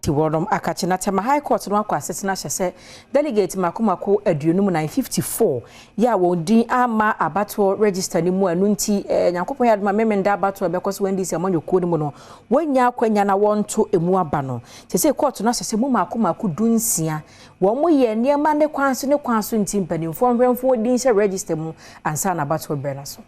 Tiwonom akache na Tema High Court no akwa asese na hyese delegate makomako aduonum 954 ya wondin ama abato register ni mu anu nti Nyankopon ya memenda abato bekoso NDC amanyoko ni mu no wonya akwanya na wonto emu aba no sese court no hyese mu makomako dunsia wo mo ye niema ne kwanso nti mpanimfo hwemfo din se register mu ansa na abato brena so.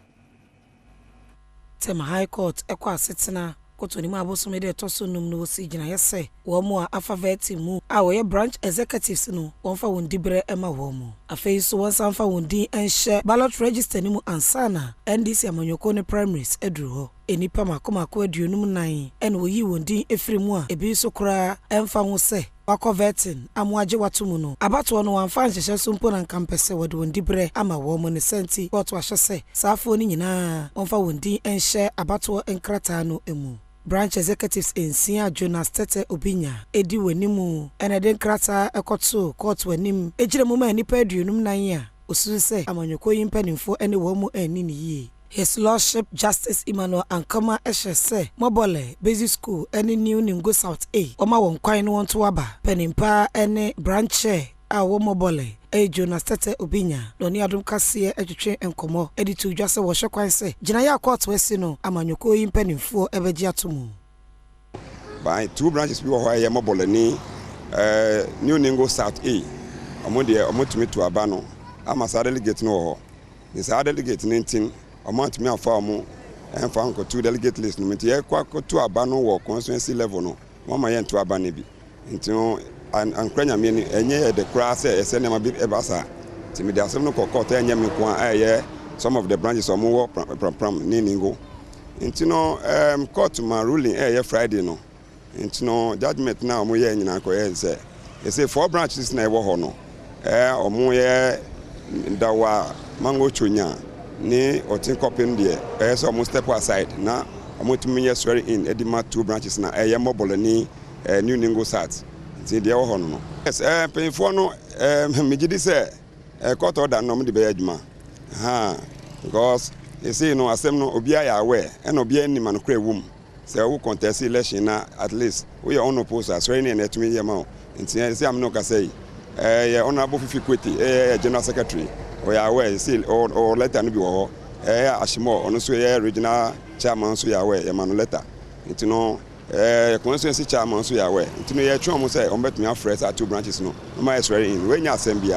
Tema High Court ekwa asetena koto ni maboso de toso num no si gina yese wo mo a afaveti mu a wo ye branch executives no wonfa won dibre ema wo mo afei so won sanfa won din enhye ballot register ni mu ansana NDC amanyoko ne primaries edru ho enipa makomako aduonum nan en wo yi won din efiri mu a ebi so kra emfa ho se wakovetin amuaje watumu no abato no wanfa nhyehyɛ so mpo na nkampese wode won dibre ama wo mo ne senti court ahyese saafo ni nyina wonfa won din enhye abato enkrata no emu. Branch executives ensia Jonas Tete Obinya edi wanimu enede nkrata ekoto court wanim ejire mu ma nipa aduonum nan a osusu se amanyoko yimpanimfo ene wo mu ani ni yie. His Lordship Justice Emmanuel Ankama Eshese Mobole Basic School ene New Ningo South A oma won kwan no won to aba penimpa ene branch a wo Mobole Jonas Tete Obinya no ni Adom Kasee etwetwe enkomo editu dwase wo hwekwan se gina ya court wesi no amanyoko yimpanimfo ebeji atomu by two branches we were here Mobole ni New Ningo South A omode omotumi to aba no amasa delegate no ho ni sa delegate 19 amount me afa mo en fa nko two delegate list no meti e kwa to aba no wo constituency level no mama ye to aba ne bi nti an kranya me enye de kra se ese ne ma bi e basa ti me de asem no court enye me ko a some of the branches omo wo pram ni ningo nti no court ma ruling Friday no nti no judgment na omo ye nyina ko ye se e say four branches na e wo ho no omo ye ndawa mango chonya ni otin copying there so almost step aside na amotumi ye swearing in edima two branches na Mobole ni New Ningo South ti de wo no yes penfo no megidi say court order no me de be adwuma because you see no asem no obi aya aware and obi ani man kra wum say who contest election na at least we your own opposer swearing in etumi ye ma nti say am no ka say honorable Fifi Kweti general secretary we are aware still or letter no be wo ashimo ono so regional chairman so ya aware man letter it no constituency chairman so ya aware it no ye twa mo say on betumi afresh at two branches no my swearing in we nya assembly